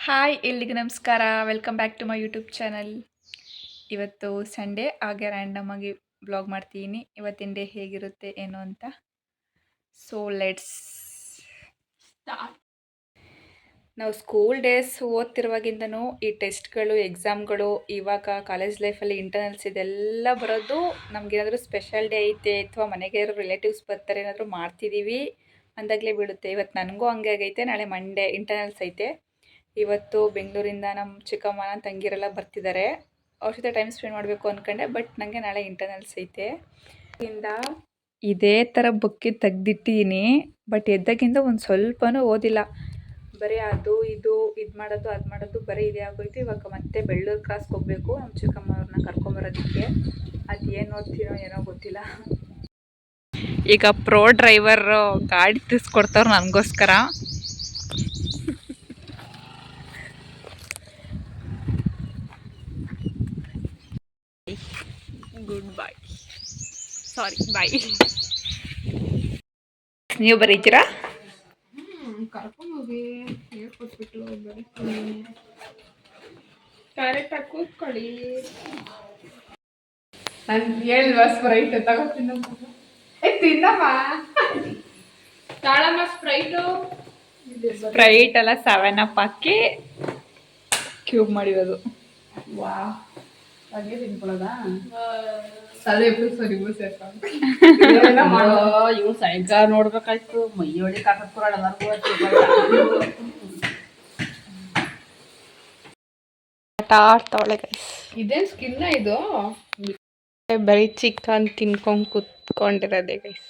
Hi ಎಲ್ರಿಗೂ ನಮಸ್ಕಾರ. Welcome back to my YouTube channel. ಇವತ್ತು ಸಂಡೇ ಹಾಗೆ ರ್ಯಾಂಡಮ್ ಆಗಿ ಬ್ಲಾಗ್ ಮಾಡ್ತೀನಿ. ಇವತ್ತಿನ ಡೇ ಹೇಗಿರುತ್ತೆ ಏನು ಅಂತ. So let's start. ನಾವು ಸ್ಕೂಲ್ ಡೇಸ್ ಓದ್ತಿರುವಾಗಿಂದನೂ ಈ ಟೆಸ್ಟ್ಗಳು, ಎಕ್ಸಾಮ್ಗಳು, ಇವಾಗ ಕಾಲೇಜ್ ಲೈಫಲ್ಲಿ ಇಂಟರ್ನಲ್ಸ್ ಇದೆಲ್ಲ ಬರೋದು ನಮಗೇನಾದರೂ ಸ್ಪೆಷಲ್ ಡೇ ಐತೆ ಅಥವಾ ಮನೆಗೆ ಯಾರೋ ರಿಲೇಟಿವ್ಸ್ ಬರ್ತಾರೆ ಏನಾದರೂ ಮಾಡ್ತಿದ್ದೀವಿ ಅಂದಾಗಲೇ ಬೀಳುತ್ತೆ. ಇವತ್ತು ನನಗೂ ಹಂಗೆ ಆಗೈತೆ. ನಾಳೆ ಮಂಡೇ ಇಂಟರ್ನಲ್ಸ್ ಐತೆ. ಇವತ್ತು ಬೆಂಗಳೂರಿಂದ ನಮ್ಮ ಚಿಕ್ಕಮ್ಮ ನನ್ನ ತಂಗಿರೆಲ್ಲ ಬರ್ತಿದ್ದಾರೆ. ಅವ್ರ ಜೊತೆ ಟೈಮ್ ಸ್ಪೆಂಡ್ ಮಾಡಬೇಕು ಅಂದ್ಕೊಂಡೆ. ಬಟ್ ನನಗೆ ನಾಳೆ ಇಂಟರ್ನಲ್ಸ್ ಐತೆ. ಇಂದ ಇದೇ ಥರ ಬುಕ್ಕಿ ತೆಗ್ದಿಟ್ಟಿದ್ದೀನಿ. ಬಟ್ ಎದ್ದಾಗಿಂದ ಒಂದು ಸ್ವಲ್ಪನೂ ಓದಿಲ್ಲ. ಬರೀ ಅದು ಇದು ಮಾಡೋದು ಅದು ಮಾಡೋದು ಬರೀ ಇದೇ ಆಗೋಯ್ತು. ಇವಾಗ ಮತ್ತೆ ಬೆಳ್ಳೂರು ಕ್ರಾಸ್ಗೆ ಹೋಗಬೇಕು ನಮ್ಮ ಚಿಕ್ಕಮ್ಮ ಅವ್ರನ್ನ ಕರ್ಕೊಂಬರೋದಕ್ಕೆ. ಅದು ಏನು ಓದ್ತೀನೋ ಏನೋ ಗೊತ್ತಿಲ್ಲ. ಈಗ ಪ್ರೋ ಡ್ರೈವರ್ ಗಾಡಿ ತಿರ್ಸ್ಕೊಡ್ತವ್ರು ನನಗೋಸ್ಕರ. ಗುಡ್ ಬಾಯ್, ಸಾರಿ ಬಾಯ್. ನೀವು ಬರೀತೀರಾ? ಕರ್ಕೊಂಡೋಗಿ ಹೇಳ್ಕೊಟ್ಬಿಟ್ಟು ಬರೀತೀನಿ. ಕರೆಕ್ಟಾಗಿ ಕೂತ್ಕೊಳ್ಳಿ. ನಾನು ಹೇಳಿಲ್ವಾ ಸ್ಪ್ರೈಟ್ ತಗೋತೀನಿ. ತಿನ್ನಮ್ಮ ತಾಳಮ್ಮ ಸ್ಪ್ರೈಟು. ಸ್ಪ್ರೈಟ್ ಎಲ್ಲ 7 ಅಪ್ ಹಾಕಿ ಕ್ಯೂಬ್ ಮಾಡಿರೋದು. ವಾ ಹಾಗೆ ತಿನ್ಕೊಳ್ಳೋದಾ? ಸರಿ ಸರಿ ಇವು ಸೈಜ ನೋಡ್ಬೇಕಾಯ್ತು. ಮೈಯೊಡಿ ಕಾಕತ್ಕೊಳ ಆಡ್ತಾವಳೆ ಗೈಸ್. ಇದೇನು ಸ್ಕಿನ್ನ ಇದು? ಬರೀ ಚಿಕನ್ ತಿನ್ಕೊಂಡು ಕುತ್ಕೊಂಡಿರೋದೆ ಗೈಸ್.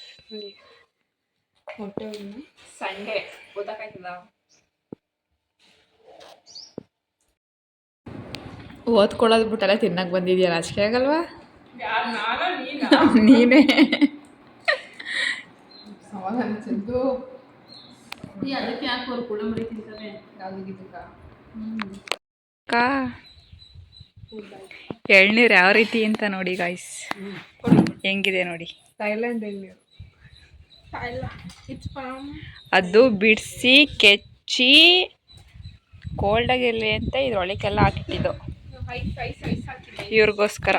ಸಂಡೆ ಗೊತ್ತಾಗ್ತದ. ಓದ್ಕೊಳ್ಳೋದು ಬಿಟ್ಟೆಲ್ಲ ತಿನ್ನಕ್ಕೆ ಬಂದಿದ್ಯಲ್ಲ, ಅಷ್ಟೇ ಆಗಲ್ವಾ? ಯಾರು ನೀನೇ ಸಮಾಧಾನ ಚೆಂದು. ಅದಕ್ಕೆ ಯಾಕೆ ಅವ್ರು ಕುಳಂಬರಿ ತಿಂತಾರೆ? ಯಾವುದಕ್ಕ? ಎಳ್ನೀರು ಯಾವ ರೀತಿ ಅಂತ ನೋಡಿ ಗಾಯ್ಸ್. ಹೆಂಗಿದೆ ನೋಡಿ. ಥೈಲ್ಯಾಂಡ್ ಎಳ್ನೀರು. ಅದು ಬಿಡಿಸಿ ಕೆಚ್ಚಿ ಕೋಲ್ಡಾಗಿರಲಿ ಅಂತ ಇದ್ರೊಳಗೆಲ್ಲ ಹಾಕಿಟ್ಟಿದ್ದು ಇವ್ರಿಗೋಸ್ಕರ.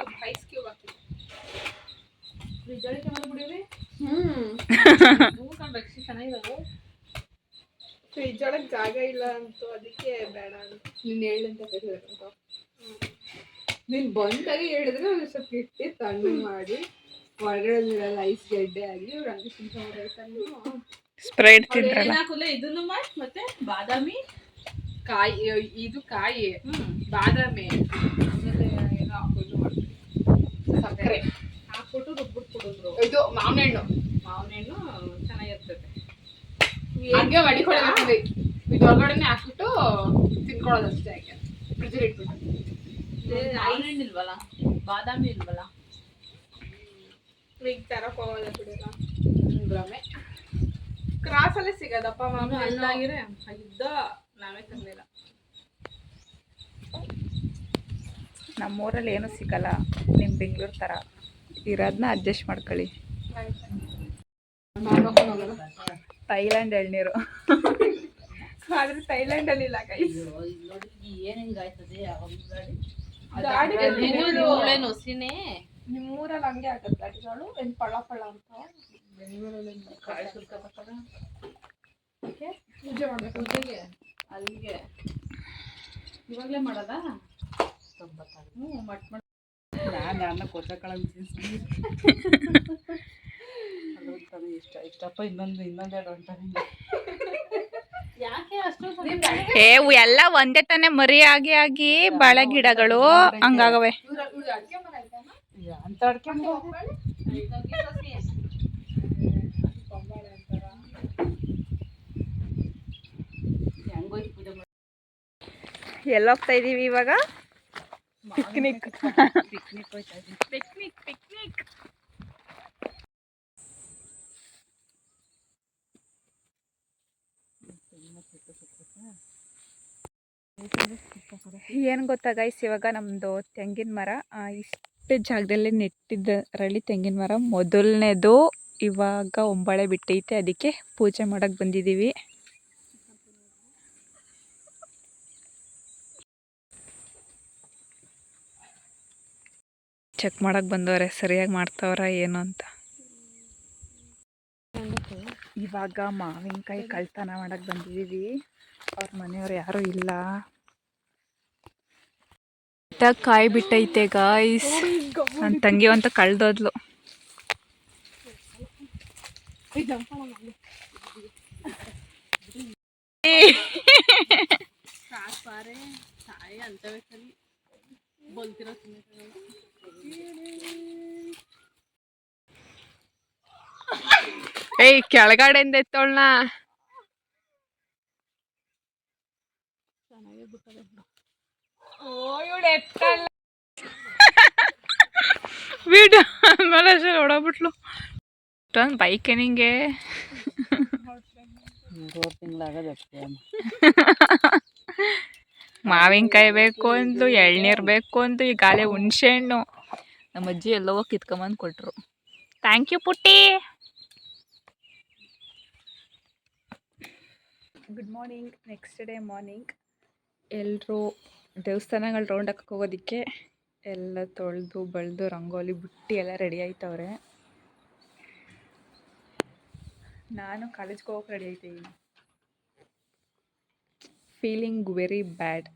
ಫ್ರಿಜ್ ಒಳಗೆ ಜಾಗ ಇಲ್ಲ ಅಂತೂ ಅದಕ್ಕೆ ಬೇಡ ಅಂತ ನೀನು ಹೇಳಂತ ಕರಿಬೇಕಂತ. ನೀನು ಬಂದಾಗೆ ಹೇಳಿದ್ರೆ ಒಂದು ಸ್ವಲ್ಪ ಇಟ್ಟು ತಣ್ಣಗೆ ಮಾಡಿ ಹೊರಗಡೆ ಐಸ್ ಗೆಡ್ಡೆ ಆಗಿ ರಂಗಿ ಸ್ಪ್ರೈಟ್ ತಿಂದ್ರಲ್ಲ. ಇದನ್ನು ಮಾಡಿ ಮತ್ತೆ ಬಾದಾಮಿ ಕಾಯಿ, ಇದು ಕಾಯಿ ಬಾದಾಮಿ ಆಮೇಲೆ ಏನೋ ಹಾಕ್ಬಿಟ್ಟು ಮಾಡ್ತೀವಿ. ಸಕ್ಕರೆ ಹಾಕ್ಬಿಟ್ಟು ರುಬ್ಬಿಟ್ಟು ಕೊಡಿದ್ರು. ಇದು ಮಾವಿನ ಹಣ್ಣು ಚೆನ್ನಾಗಿರ್ತದೆ. ಹಾಗೆ ಮಡಿಕೊಳ್ಳೋದು. ಇದು ಹೊರಗಡೆನೆ ಹಾಕ್ಬಿಟ್ಟು ತಿನ್ಕೊಳ್ಳೋದು ಅಷ್ಟೇ. ಹಾಗೆ ಫ್ರಿಜ್ಜಲ್ಲಿ ಇಟ್ಬಿಟ್ಟು. ಮಾವಿನ ಹಣ್ಣು ಇಲ್ವಲ್ಲ, ಬಾದಾಮಿ ಇಲ್ವಲ್ಲ, ಈಗ ತರಕ್ಕೆ ಹೋಗೋದ ಬಿಡಿಲ್ಲ. ಭ್ರಮೆ. ಕ್ರಾಸಲ್ಲೇ ಸಿಗೋದಪ್ಪ ಮಾವಿನ ಹಣ್ಣಾಗಿರೆ ಇದ್ದ ನಾವೇ ತರಲಿಲ್ಲ. ನಮ್ಮೂರಲ್ಲಿ ಏನೂ ಸಿಗಲ್ಲ. ನಿಮ್ಮ ಬೆಂಗಳೂರು ಥರ ಇರೋದನ್ನ ಅಡ್ಜಸ್ಟ್ ಮಾಡ್ಕೊಳ್ಳಿ. ಥೈಲ್ಯಾಂಡ್ ಎಳ್ನೀರು. ಆದ್ರೆ ಥೈಲ್ಯಾಂಡಲ್ಲಿ ಇಲ್ಲ ಕೈ. ನಿಮ್ಮೂರಲ್ಲಿ ಹಂಗೆ ಆಗತ್ತೆ ಗಾಡಿಗಳು. ಏನು ಪಳ ಅಂತ ಪೂಜೆ ಮಾಡ್ಬೇಕು. ಪೂಜೆಗೆ ಅಲ್ಲಿಗೆ ಇವಾಗಲೇ ಮಾಡೋದಾ? ಮಟ್ ನಾನು ಕೊಚ್ಚಕ್ಕಳಂತ ಇಷ್ಟಪ್ಪ. ಇನ್ನೊಂದೆರಡು ಹೊಂಟಾನೆ. ಯಾಕೆ ಅಷ್ಟು ಎಲ್ಲ ಒಂದೇ ತಾನೇ ಮರಿ ಆಗಿ ಬಾಳೆ ಗಿಡಗಳು ಹಂಗಾಗವೆ. ಅಂತ ಅಡ್ಕೆ ಎಲ್ಲೋಗ್ತಾ ಇದೀವಿ ಇವಾಗ? ಪಿಕ್ನಿಕ್. ಏನು ಗೊತ್ತಾ ಗೈಸ್, ಇವಾಗ ನಮ್ಮದು ತೆಂಗಿನ ಮರ ಇಷ್ಟು ಜಾಗದಲ್ಲಿ ನೆಟ್ಟಿದ್ದರಲ್ಲಿ ತೆಂಗಿನ ಮರ ಮೊದಲನೇದು ಇವಾಗ ಒಂಬಳೆ ಬಿಟ್ಟೈತೆ. ಅದಕ್ಕೆ ಪೂಜೆ ಮಾಡೋಕ್ಕೆ ಬಂದಿದ್ದೀವಿ. ಚೆಕ್ ಮಾಡಕ್ಕೆ ಬಂದವ್ರೆ ಸರಿಯಾಗಿ ಮಾಡ್ತಾವ್ರ ಏನು ಅಂತ. ಇವಾಗ ಮಾವಿನಕಾಯಿ ಕಳ್ತನ ಮಾಡಕ್ಕೆ ಬಂದಿದ್ದೀವಿ. ಅವ್ರ ಮನೆಯವ್ರು ಯಾರೂ ಇಲ್ಲ. ಕಾಯಿ ಬಿಟ್ಟೈತೆ ಗಾಯ್ಸ್. ನನ್ನ ತಂಗಿ ಅಂತ ಕಳ್ದೋದ್ಲು. ಏಯ್ ಕೆಳಗಡೆಯಿಂದ ಎತ್ತೋಳ್ನ. ವಿಡಿಯೋ ಆಮೇಲೆ ಹೊಡೋಗ್ಬಿಟ್ಲು. ಬೈಕ್ ನಿಂಗೆ ಮಾವಿನಕಾಯಿ ಬೇಕು ಅಂದ್ಲು, ಎಳ್ನೀರು ಬೇಕು ಅಂದ್ಲು, ಈ ಗಾಲೆ ಹುಣಸೆ ಹಣ್ಣು ನಮ್ಮ ಅಜ್ಜಿ ಎಲ್ಲವೋ ಕಿತ್ಕೊಂಬಂದು ಕೊಟ್ರು. ಥ್ಯಾಂಕ್ ಯು ಪುಟ್ಟಿ. Good morning. Next day morning ಎಲ್ಲರೂ ದೇವಸ್ಥಾನಗಳು ರೌಂಡ್ ಹಾಕಕ್ಕೆ ಹೋಗೋದಕ್ಕೆ ಎಲ್ಲ ತೊಳೆದು ಬಳ್ದು ರಂಗೋಲಿ ಬುಟ್ಟಿ ಎಲ್ಲ ರೆಡಿ ಆಯ್ತವ್ರೆ. ನಾನು ಕಾಲೇಜ್ಗೆ ಹೋಗಕ್ಕೆ ರೆಡಿ ಆಯ್ತಿದ್ದೀನಿ. ಫೀಲಿಂಗ್ ವೆರಿ ಬ್ಯಾಡ್.